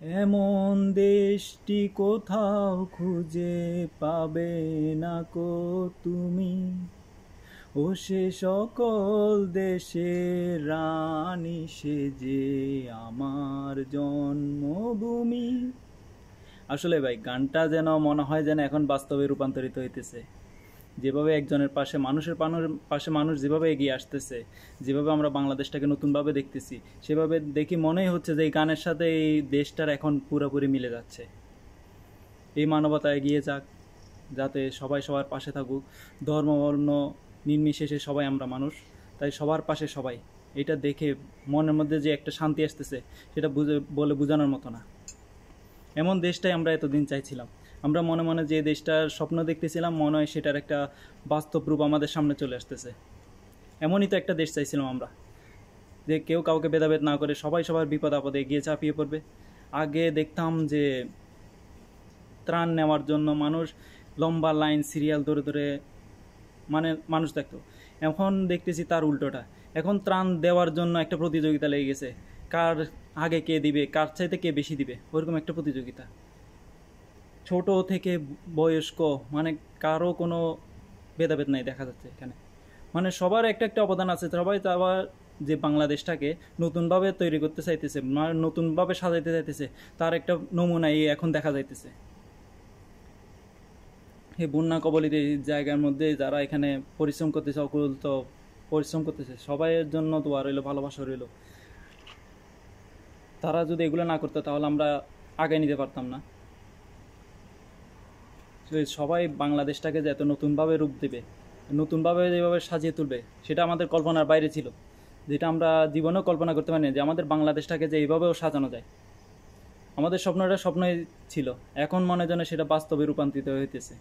এমন দেশটি কোথাও খুঁজে পাবে না কো তুমি, ও সে সকল দেশের রানী সে যে আমার জন্মভূমি। আসলে ভাই গানটা যেন মনে হয় যেন এখন বাস্তবে রূপান্তরিত হইতেছে। যেভাবে একজনের পাশে পাশে মানুষ যেভাবে এগিয়ে আসতেছে, যেভাবে আমরা বাংলাদেশটাকে নতুনভাবে দেখতেছি, সেভাবে দেখি মনেই হচ্ছে যে এই গানের সাথে এই দেশটার এখন পুরোপুরি মিলে যাচ্ছে। এই মানবতা এগিয়ে যাক, যাতে সবাই সবার পাশে থাকুক। ধর্ম বর্ণ নির্বিশেষে সবাই আমরা মানুষ, তাই সবার পাশে সবাই। এটা দেখে মনের মধ্যে যে একটা শান্তি আসতেছে, সেটা বলে বোঝানোর মতো না। এমন দেশটাই আমরা এতদিন চাইছিলাম। আমরা মনে মনে যে দেশটার স্বপ্ন দেখতেছিলাম, মনে হয় সেটার একটা বাস্তব রূপ আমাদের সামনে চলে আসতেছে। এমনই তো একটা দেশ চাইছিলাম আমরা, যে কেউ কাউকে ভেদাভেদ না করে সবাই সবার বিপদ আপদে এগিয়ে ঝাঁপিয়ে পড়বে। আগে দেখতাম যে ত্রাণ নেওয়ার জন্য মানুষ লম্বা লাইন সিরিয়াল ধরে ধরে মানুষ দেখতো। এখন দেখতেছি তার উল্টোটা। এখন ত্রাণ দেওয়ার জন্য একটা প্রতিযোগিতা লেগে গেছে, কার আগে কে দিবে, কার চাইতে কে বেশি দিবে, ওরকম একটা প্রতিযোগিতা। ছোট থেকে বয়স্ক, মানে কারো কোনো ভেদাভেদ নাই দেখা যাচ্ছে এখানে। মানে সবার একটা একটা অবদান আছে। সবাই তো আবার যে বাংলাদেশটাকে নতুনভাবে তৈরি করতে চাইতেছে, মানে নতুনভাবে সাজাইতে চাইতেছে, তার একটা নমুনা এখন দেখা যাইতেছে। এই বন্যা কবলিত এই জায়গার মধ্যে যারা এখানে পরিশ্রম করতেছে, অকুলত পরিশ্রম করতেছে, সবাইয়ের জন্য দোয়া রইল, ভালোবাসা রইল। তারা যদি এগুলো না করতো তাহলে আমরা আগে নিতে পারতাম না। সবাই বাংলাদেশটাকে যে এত নতুনভাবে রূপ দেবে, নতুনভাবে যেভাবে সাজিয়ে তুলবে, সেটা আমাদের কল্পনার বাইরে ছিল। যেটা আমরা জীবনেও কল্পনা করতে পারিনি, যে আমাদের বাংলাদেশটাকে যে এইভাবেও সাজানো যায়। আমাদের স্বপ্নটা স্বপ্নই ছিল, এখন মনে যেন সেটা বাস্তবে রূপান্তরিত হইতেছে।